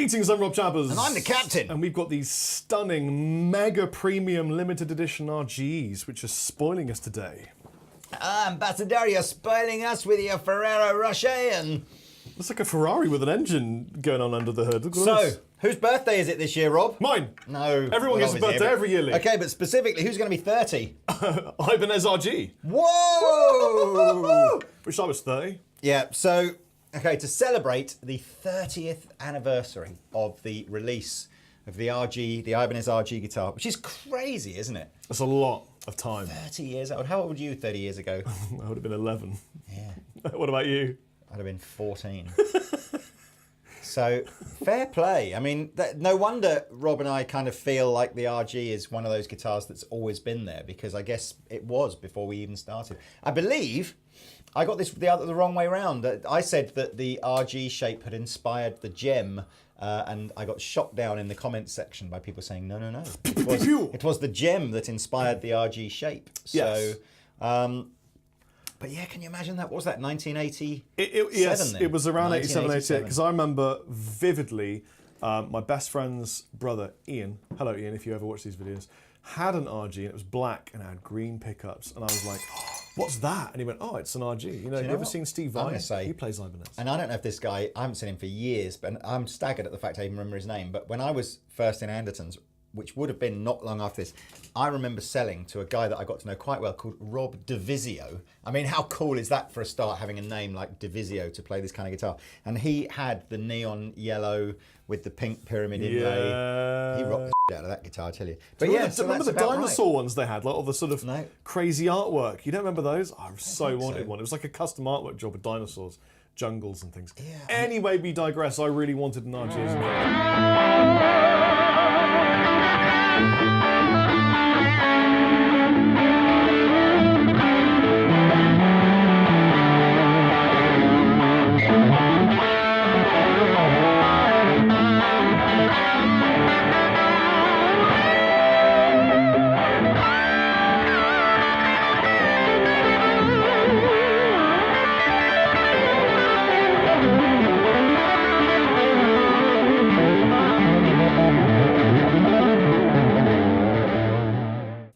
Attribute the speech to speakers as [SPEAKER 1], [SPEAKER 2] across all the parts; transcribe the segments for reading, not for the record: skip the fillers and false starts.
[SPEAKER 1] Greetings, I'm Rob Chapman.
[SPEAKER 2] And I'm the captain.
[SPEAKER 1] And we've got these stunning, mega premium limited edition RGs, which are spoiling us today.
[SPEAKER 2] Ambassador, you're spoiling us with your Ferrero Rocher and...
[SPEAKER 1] Looks like a Ferrari with an engine going on under the hood.
[SPEAKER 2] So, whose birthday is it this year, Rob?
[SPEAKER 1] Mine.
[SPEAKER 2] No.
[SPEAKER 1] Everyone gets a birthday every year, Lee.
[SPEAKER 2] Okay, but specifically, who's going to be 30?
[SPEAKER 1] Ibanez RG.
[SPEAKER 2] Whoa!
[SPEAKER 1] Wish I was 30.
[SPEAKER 2] Yeah, so, okay, to celebrate the 30th anniversary of the release of the Ibanez RG guitar, which is crazy, isn't it?
[SPEAKER 1] That's a lot of time.
[SPEAKER 2] 30 years old. How old were you 30 years ago?
[SPEAKER 1] I would have been 11.
[SPEAKER 2] Yeah.
[SPEAKER 1] What about you?
[SPEAKER 2] I'd have been 14. So, fair play. I mean, no wonder Rob and I kind of feel like the RG is one of those guitars that's always been there, because I guess it was before we even started. I believe I got this the wrong way around. I said that the RG shape had inspired the gem, and I got shot down in the comments section by people saying, no. It was the gem that inspired the RG shape.
[SPEAKER 1] Yes.
[SPEAKER 2] So, but yeah, can you imagine that? What was that, 1987
[SPEAKER 1] Yes,
[SPEAKER 2] then?
[SPEAKER 1] it was around 87, 88,
[SPEAKER 2] 1987.
[SPEAKER 1] because I remember vividly my best friend's brother, Ian, hello Ian, if you ever watch these videos, had an RG and it was black and it had green pickups, and I was like, oh, what's that? And he went, oh, it's an RG. You know
[SPEAKER 2] you
[SPEAKER 1] ever
[SPEAKER 2] what?
[SPEAKER 1] seen Steve
[SPEAKER 2] I'm
[SPEAKER 1] Vai?
[SPEAKER 2] gonna say-
[SPEAKER 1] He plays Ibanez.
[SPEAKER 2] And I don't know if this guy, I haven't seen him for years, but I'm staggered at the fact I even remember his name. But when I was first in Andertons, which would have been not long after this, I remember selling to a guy that I got to know quite well called Rob Divisio. I mean, how cool is that for a start, having a name like Divisio to play this kind of guitar? And he had the neon yellow with the pink pyramid inlay.
[SPEAKER 1] Yeah.
[SPEAKER 2] He rocked the shit out of that guitar, I tell you. But
[SPEAKER 1] Remember,
[SPEAKER 2] yeah, so
[SPEAKER 1] remember
[SPEAKER 2] that's
[SPEAKER 1] the
[SPEAKER 2] about
[SPEAKER 1] dinosaur
[SPEAKER 2] right.
[SPEAKER 1] ones they had, like all the sort of
[SPEAKER 2] No.
[SPEAKER 1] crazy artwork? You don't remember those? I so
[SPEAKER 2] think
[SPEAKER 1] wanted
[SPEAKER 2] so.
[SPEAKER 1] one. It was like a custom artwork job with dinosaurs, jungles and things.
[SPEAKER 2] Yeah,
[SPEAKER 1] Anyway, we digress. I really wanted an RG as well.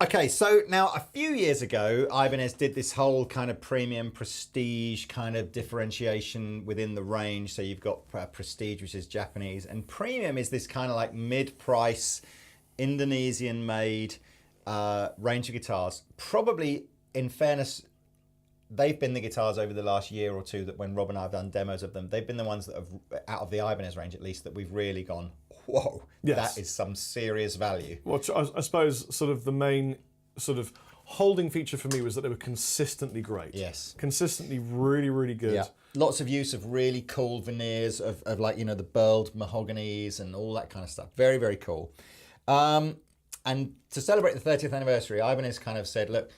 [SPEAKER 2] Okay, so now a few years ago, Ibanez did this whole kind of premium prestige kind of differentiation within the range. So you've got prestige, which is Japanese, and premium is this kind of like mid-price, Indonesian-made range of guitars. Probably, in fairness, they've been the guitars over the last year or two that when Rob and I have done demos of them, they've been the ones that have, out of the Ibanez range at least, that we've really gone, whoa,
[SPEAKER 1] Yes.
[SPEAKER 2] that is some serious value.
[SPEAKER 1] Well, I suppose sort of the main sort of holding feature for me was that they were consistently great.
[SPEAKER 2] Yes.
[SPEAKER 1] Consistently really, really good.
[SPEAKER 2] Yeah, lots of use of really cool veneers of like, you know, the burled mahoganies and all that kind of stuff. Very, very cool. And to celebrate the 30th anniversary, Ibanez kind of said, look,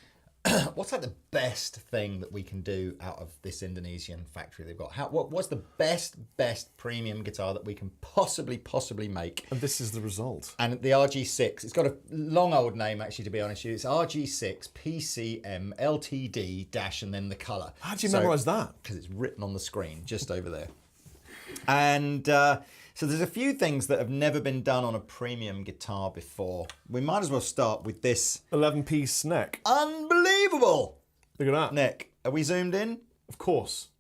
[SPEAKER 2] what's like the best thing that we can do out of this Indonesian factory they've got? What's the best premium guitar that we can possibly make?
[SPEAKER 1] And this is the result.
[SPEAKER 2] And the RG6, it's got a long old name actually, to be honest with you. It's RG6PCM LTD dash and then the colour.
[SPEAKER 1] How do you memorise that?
[SPEAKER 2] Because it's written on the screen just over there. And so there's a few things that have never been done on a premium guitar before. We might as well start with this
[SPEAKER 1] 11-piece neck.
[SPEAKER 2] unbelievable
[SPEAKER 1] Look at that.
[SPEAKER 2] neck. Are we zoomed in?
[SPEAKER 1] Of course.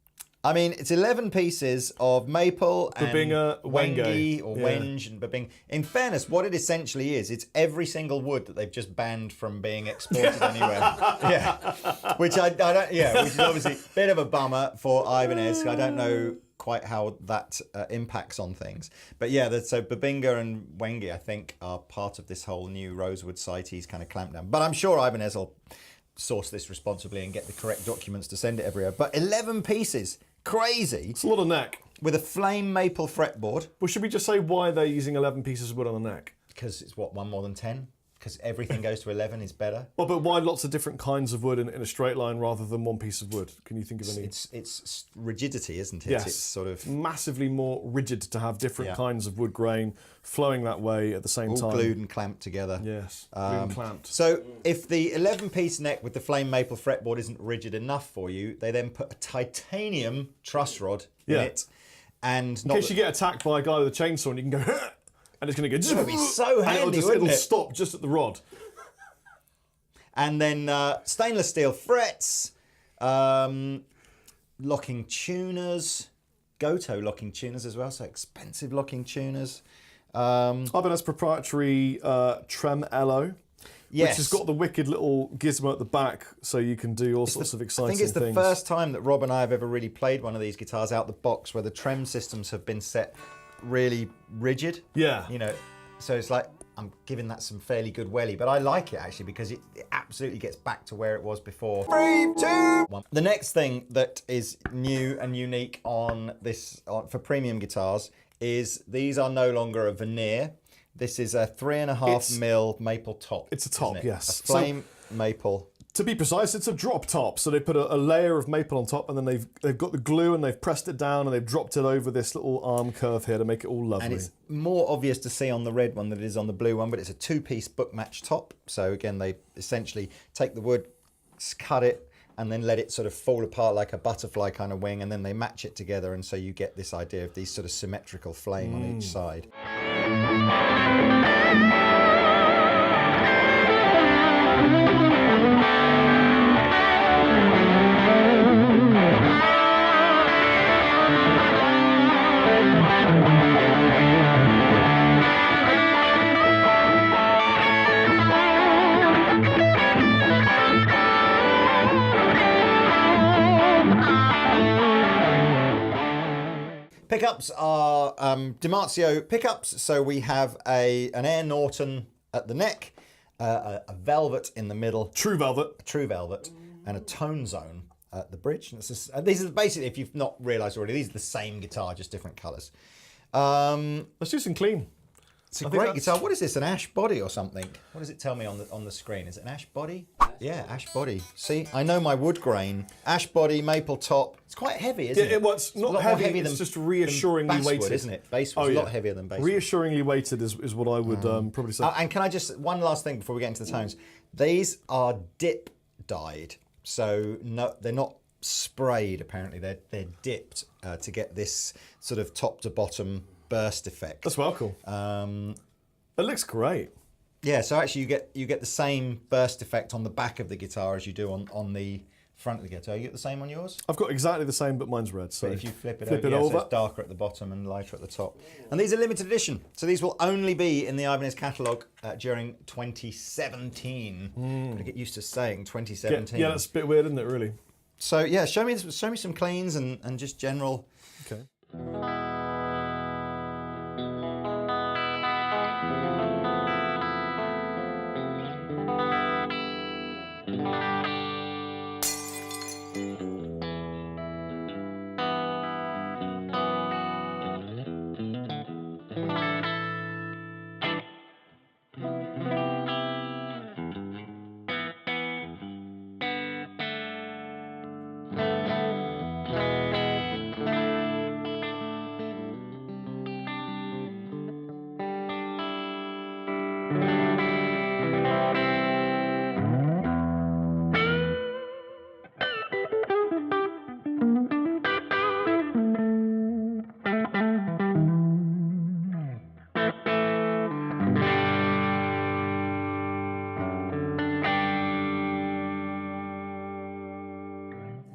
[SPEAKER 2] I mean, it's 11 pieces of maple and
[SPEAKER 1] Babinga,
[SPEAKER 2] Wenge
[SPEAKER 1] Wenge.
[SPEAKER 2] or
[SPEAKER 1] Yeah.
[SPEAKER 2] Wenge and Babing. In fairness, what it essentially is, it's every single wood that they've just banned from being exported anywhere. Yeah, which I don't. Yeah, which is obviously a bit of a bummer for Ibanez. I don't know quite how that impacts on things, but yeah. So Babinga and Wenge, I think, are part of this whole new Rosewood CITES kind of clampdown. But I'm sure Ibanez will source this responsibly and get the correct documents to send it everywhere. But 11 pieces. Crazy.
[SPEAKER 1] It's a lot of neck.
[SPEAKER 2] With a flame maple fretboard.
[SPEAKER 1] Well, should we just say why they're using 11 pieces of wood on the neck?
[SPEAKER 2] Because it's what, one more than 10? Because everything goes to 11 is better.
[SPEAKER 1] Well, but why lots of different kinds of wood in a straight line rather than one piece of wood? Can you think of any?
[SPEAKER 2] It's rigidity, isn't it?
[SPEAKER 1] Yes.
[SPEAKER 2] It's sort of
[SPEAKER 1] massively more rigid to have different
[SPEAKER 2] Yeah.
[SPEAKER 1] kinds of wood grain flowing that way at the same
[SPEAKER 2] all
[SPEAKER 1] time.
[SPEAKER 2] glued and clamped together.
[SPEAKER 1] Yes, glued and clamped.
[SPEAKER 2] So if the 11-piece neck with the flame maple fretboard isn't rigid enough for you, they then put a titanium truss rod in
[SPEAKER 1] Yeah.
[SPEAKER 2] it. And
[SPEAKER 1] in case you get attacked by a guy with a chainsaw and you can go, and it's going to go.
[SPEAKER 2] It'd be so handy,
[SPEAKER 1] it'll stop just at the rod.
[SPEAKER 2] And then stainless steel frets, locking tuners, Goto locking tuners as well, so expensive locking tuners.
[SPEAKER 1] Ibanez proprietary Tremolo,
[SPEAKER 2] yes.
[SPEAKER 1] which has got the wicked little gizmo at the back, so you can do all sorts of exciting things.
[SPEAKER 2] I think it's the first time that Rob and I have ever really played one of these guitars out the box where the trem systems have been set really rigid.
[SPEAKER 1] Yeah.
[SPEAKER 2] You know, so it's like, I'm giving that some fairly good welly, but I like it actually because it absolutely gets back to where it was before. 3, 2, 1. The next thing that is new and unique on this for premium guitars is these are no longer a veneer. This is a 3.5mm maple top.
[SPEAKER 1] It's a top, yes.
[SPEAKER 2] A flame maple.
[SPEAKER 1] To be precise, it's a drop top. So they put a layer of maple on top, and then they've got the glue and they've pressed it down and they've dropped it over this little arm curve here to make it all lovely.
[SPEAKER 2] And it's more obvious to see on the red one than it is on the blue one, but it's a 2-piece book match top. So again, they essentially take the wood, cut it, and then let it sort of fall apart like a butterfly kind of wing, and then they match it together, and so you get this idea of these sort of symmetrical flame on each side. Pickups are Dimarzio pickups, so we have an Air Norton at the neck, a velvet in the middle.
[SPEAKER 1] True velvet.
[SPEAKER 2] A true velvet, and a tone zone at the bridge. And these are basically, if you've not realised already, these are the same guitar, just different colours.
[SPEAKER 1] Let's do some clean.
[SPEAKER 2] It's a great guitar. What is this, an ash body or something? What does it tell me on the screen? Is it an ash body? Yeah, ash body. See, I know my wood grain. Ash body, maple top. It's quite heavy, isn't it?
[SPEAKER 1] Well, it's not heavy, it's just reassuringly weighted.
[SPEAKER 2] Isn't it? Basswood's a lot heavier than basswood.
[SPEAKER 1] Reassuringly weighted is what I would probably say.
[SPEAKER 2] And can I just, one last thing before we get into the tones. These are dip dyed. So no, they're not sprayed, apparently. They're dipped to get this sort of top to bottom burst effect.
[SPEAKER 1] That's well cool. It looks great.
[SPEAKER 2] Yeah, so actually you get the same burst effect on the back of the guitar as you do on the front of the guitar. You get the same on yours?
[SPEAKER 1] I've got exactly the same, but mine's red. So
[SPEAKER 2] but if you flip it over, so it's darker at the bottom and lighter at the top. And these are limited edition, so these will only be in the Ibanez catalogue during 2017. Gotta get used to saying 2017.
[SPEAKER 1] Yeah, that's a bit weird, isn't it? Really.
[SPEAKER 2] So yeah, show me some cleans and just general.
[SPEAKER 1] Okay.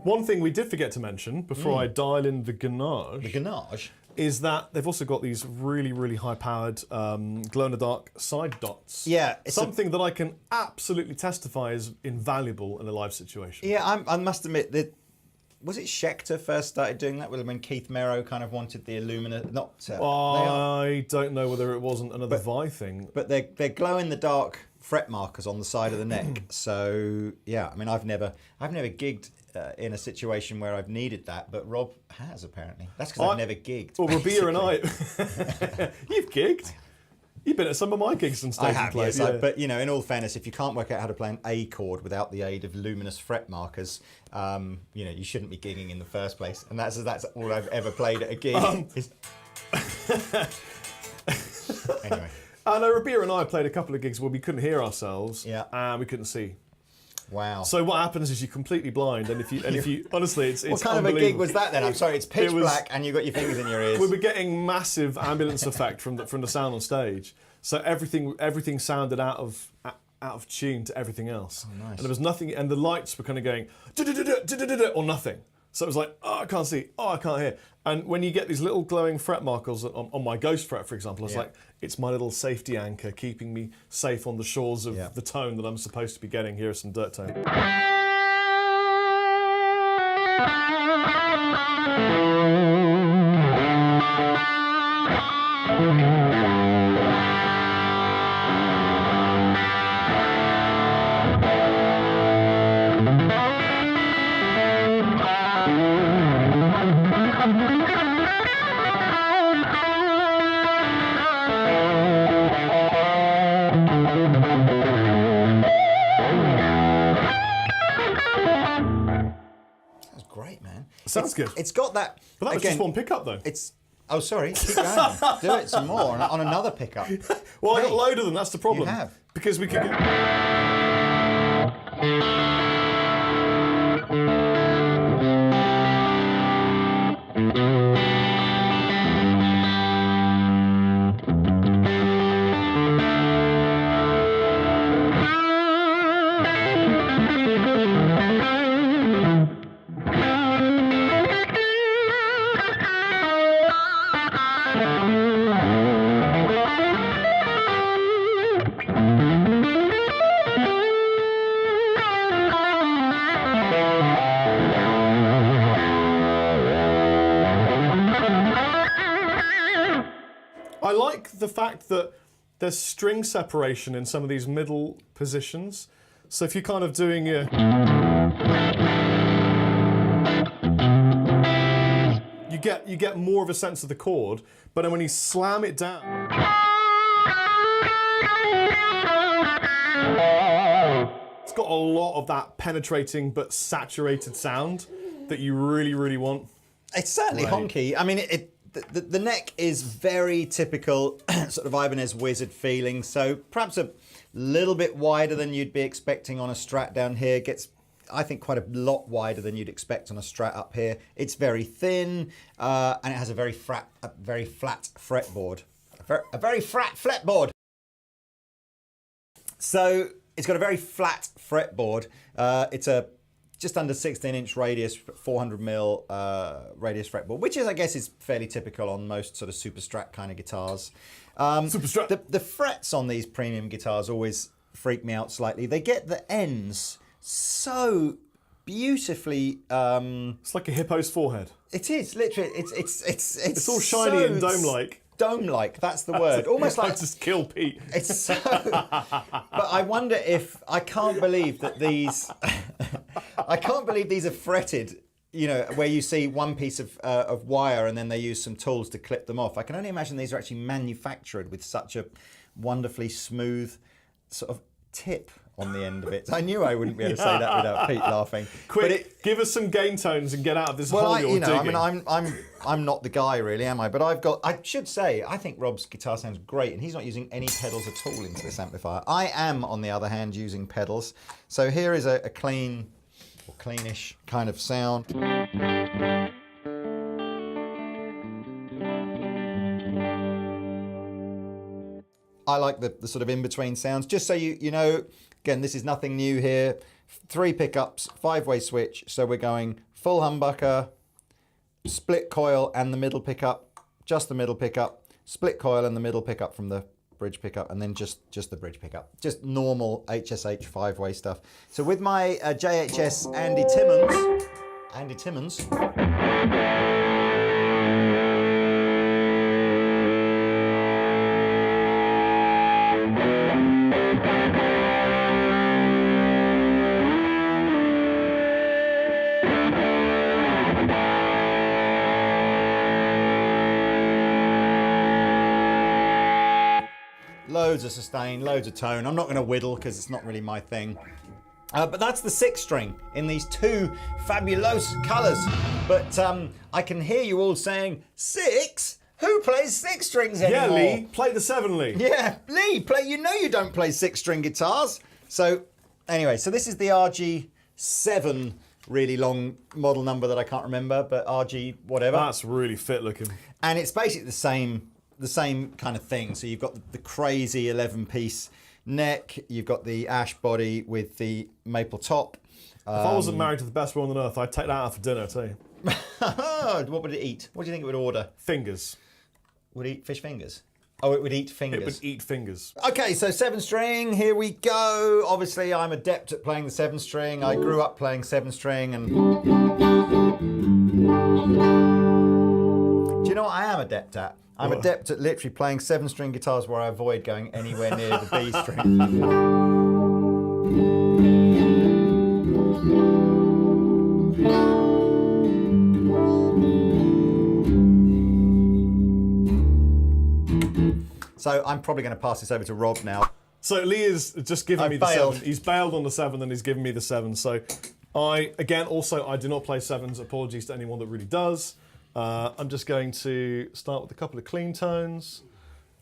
[SPEAKER 1] One thing we did forget to mention before I dial in the ganache, is that they've also got these really, really high-powered glow-in-the-dark side dots.
[SPEAKER 2] Yeah,
[SPEAKER 1] something that I can absolutely testify is invaluable in a live situation.
[SPEAKER 2] Yeah, I must admit that. Was it Schecter first started doing that when Keith Merrow kind of wanted the Illumina?
[SPEAKER 1] I don't know whether it wasn't another Vi thing.
[SPEAKER 2] But they're glow-in-the-dark fret markers on the side of the neck. So yeah, I mean, I've never gigged in a situation where I've needed that, but Rob has apparently. That's because I've never gigged.
[SPEAKER 1] Well, Rabia and I, you've gigged. You've been at some of my gigs and stuff.
[SPEAKER 2] I have, yes. Yeah. But you know, in all fairness, if you can't work out how to play an A chord without the aid of luminous fret markers, you know, you shouldn't be gigging in the first place. And that's all I've ever played at a gig. Anyway.
[SPEAKER 1] I know Rabia and I played a couple of gigs where we couldn't hear ourselves.
[SPEAKER 2] Yeah.
[SPEAKER 1] And we couldn't see.
[SPEAKER 2] Wow.
[SPEAKER 1] So what happens is you're completely blind, and if you honestly, it's
[SPEAKER 2] what kind of a gig
[SPEAKER 1] unbelievable.
[SPEAKER 2] was that then? I'm sorry, it's pitch black and you've got your fingers in your ears.
[SPEAKER 1] We were getting massive ambulance effect from the sound on stage. So everything sounded out of tune to everything else.
[SPEAKER 2] Oh, nice.
[SPEAKER 1] And there was nothing, and the lights were kind of going or nothing. So it was like, oh, I can't see, oh, I can't hear. And when you get these little glowing fret markers on my Ghost fret, for example, it's like, it's my little safety anchor keeping me safe on the shores of the tone that I'm supposed to be getting. Here are some dirt tone. Sounds good.
[SPEAKER 2] It's got that.
[SPEAKER 1] But that was just one pickup, though.
[SPEAKER 2] Oh, sorry. Keep going. Do it some more on another pickup.
[SPEAKER 1] Well, I got a load of them. That's the problem.
[SPEAKER 2] You have.
[SPEAKER 1] Because we could. I like the fact that there's string separation in some of these middle positions. So if you're kind of doing a... You get more of a sense of the chord, but then when you slam it down... It's got a lot of that penetrating but saturated sound that you really, really want.
[SPEAKER 2] It's certainly honky. I mean, the neck is very typical sort of Ibanez Wizard feeling, so perhaps a little bit wider than you'd be expecting on a Strat down here. Gets, I think, quite a lot wider than you'd expect on a Strat up here. It's very thin, and it has a very flat fretboard. A very flat fretboard. So it's got a very flat fretboard. It's a just under 16-inch radius, 400mm radius fretboard, which is, I guess, is fairly typical on most sort of Super Strat kind of guitars.
[SPEAKER 1] Super Strat.
[SPEAKER 2] The frets on these premium guitars always freak me out slightly. They get the ends so beautifully.
[SPEAKER 1] It's like a hippo's forehead.
[SPEAKER 2] It is literally. It's
[SPEAKER 1] all shiny and dome-like.
[SPEAKER 2] Dome-like, that's the word. Almost like
[SPEAKER 1] just kill Pete.
[SPEAKER 2] It's so. But I wonder if I can't believe that these. I can't believe these are fretted. You know, where you see one piece of wire and then they use some tools to clip them off. I can only imagine these are actually manufactured with such a wonderfully smooth sort of tip on the end of it. I knew I wouldn't be able to say that without Pete laughing.
[SPEAKER 1] Quick, give us some gain tones and get out of this hole you're digging.
[SPEAKER 2] I mean, I'm not the guy really, am I? But I should say, I think Rob's guitar sounds great, and he's not using any pedals at all into this amplifier. I am, on the other hand, using pedals. So here is a clean, or cleanish kind of sound. I like the sort of in-between sounds. Just so you know, again, this is nothing new here. 3 pickups, 5-way switch. So we're going full humbucker, split coil and the middle pickup, just the middle pickup, split coil and the middle pickup from the bridge pickup, and then just the bridge pickup. Just normal HSH 5-way stuff. So with my JHS Andy Timmons. Loads of sustain, loads of tone. I'm not going to whittle because it's not really my thing. But that's the 6-string in these 2 fabulous colours. But I can hear you all saying, 6? Who plays 6 strings anymore?
[SPEAKER 1] Yeah, Lee, play the 7, Lee.
[SPEAKER 2] Yeah, Lee, you know you don't play 6-string guitars. So Anyway, so this is the RG7, really long model number that I can't remember, but RG whatever.
[SPEAKER 1] That's really fit looking.
[SPEAKER 2] And it's basically the same kind of thing. So you've got the crazy 11-piece neck, you've got the ash body with the maple top.
[SPEAKER 1] If I wasn't married to the best woman on earth, I'd take that out for dinner, I tell you.
[SPEAKER 2] What would it eat? What do you think it would order?
[SPEAKER 1] Fingers.
[SPEAKER 2] Would it eat fish fingers? Oh, it would eat fingers.
[SPEAKER 1] It would eat fingers.
[SPEAKER 2] Okay, so 7-string, here we go. Obviously, I'm adept at playing the 7-string. I grew up playing 7-string and... Do you know what I am adept at? I'm adept at literally playing 7-string guitars where I avoid going anywhere near the B string. So I'm probably going to pass this over to Rob now.
[SPEAKER 1] So Lee is just giving me the 7. He's bailed on the 7 and he's given me the 7. So I do not play 7s. Apologies to anyone that really does. I'm just going to start with a couple of clean tones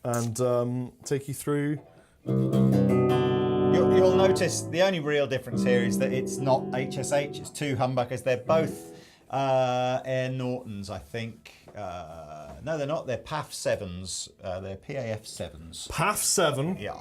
[SPEAKER 1] and take you through.
[SPEAKER 2] You'll notice the only real difference here is that it's not HSH, it's 2 humbuckers. They're both Andertons, I think. No, they're not. They're PAF 7s. They're PAF 7s.
[SPEAKER 1] PAF 7?
[SPEAKER 2] Yeah.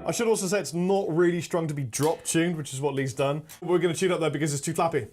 [SPEAKER 1] I should also say it's not really strung to be drop tuned, which is what Lee's done. We're going to tune up though because it's too flappy.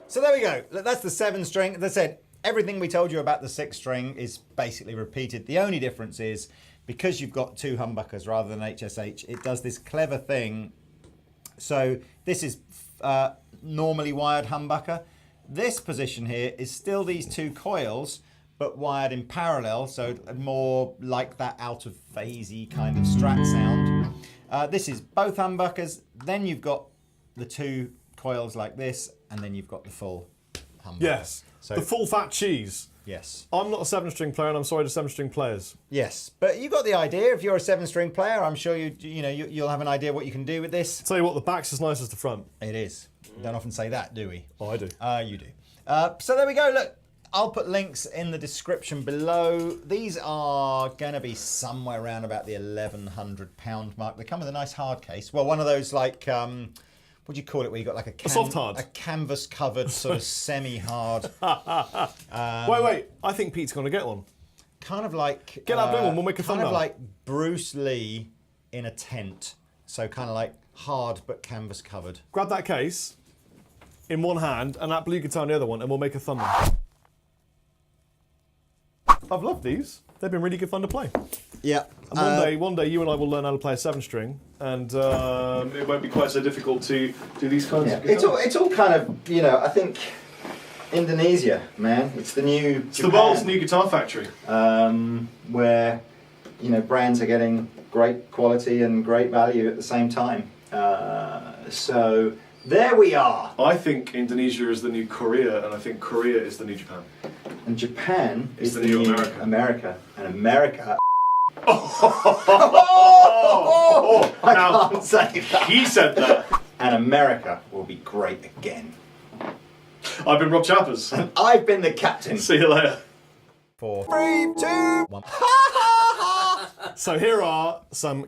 [SPEAKER 2] So there we go. That's the 7-string. As I said, everything we told you about the 6-string is basically repeated. The only difference is because you've got 2 humbuckers rather than HSH, it does this clever thing. So this is normally wired humbucker. This position here is still these 2 coils, but wired in parallel, so more like that out of phasey kind of Strat sound. This is both humbuckers. Then you've got the 2 coils like this, and then you've got the full humbucker.
[SPEAKER 1] Yes, so, the full fat cheese.
[SPEAKER 2] Yes.
[SPEAKER 1] I'm not a 7-string player, and I'm sorry to 7-string players.
[SPEAKER 2] Yes, but you got the idea. If you're a 7-string player, I'm sure you'll have an idea what you can do with this.
[SPEAKER 1] Tell you what, the back's as nice as the front.
[SPEAKER 2] It is. We don't often say that, do we?
[SPEAKER 1] Oh, I do.
[SPEAKER 2] You do. So there we go. Look, I'll put links in the description below. These are going to be somewhere around about the £1,100 mark. They come with a nice hard case. Well, one of those like, what do you call it, where you got like a
[SPEAKER 1] soft hard,
[SPEAKER 2] a canvas covered sort of semi-hard.
[SPEAKER 1] Wait, I think Pete's going to get one.
[SPEAKER 2] Kind of like
[SPEAKER 1] get that blue one. We'll make a thumbnail.
[SPEAKER 2] Kind of like Bruce Lee in a tent. So kind of like hard but canvas covered.
[SPEAKER 1] Grab that case in one hand and that blue guitar in the other one, and we'll make a thumbnail. I've loved these. They've been really good fun to play.
[SPEAKER 2] Yeah.
[SPEAKER 1] And one day, you and I will learn how to play a 7-string, and it won't be quite so difficult to do these kinds of guitars.
[SPEAKER 2] It's all kind of, I think Indonesia, man. It's the new
[SPEAKER 1] It's Japan, the world's new guitar factory.
[SPEAKER 2] Where, brands are getting great quality and great value at the same time. So there we are.
[SPEAKER 1] I think Indonesia is the new Korea, and I think Korea is the new Japan.
[SPEAKER 2] And Japan is the
[SPEAKER 1] new
[SPEAKER 2] America. And America...
[SPEAKER 1] I
[SPEAKER 2] can't say that.
[SPEAKER 1] He said that.
[SPEAKER 2] And America will be great again.
[SPEAKER 1] I've been Rob Chapman.
[SPEAKER 2] And I've been the captain.
[SPEAKER 1] See you later.
[SPEAKER 2] 4, 3, 2, 1.
[SPEAKER 1] So here are some.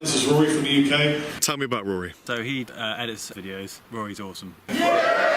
[SPEAKER 1] This is Rory from the UK. Tell me about Rory.
[SPEAKER 3] So he edits videos. Rory's awesome. Yeah!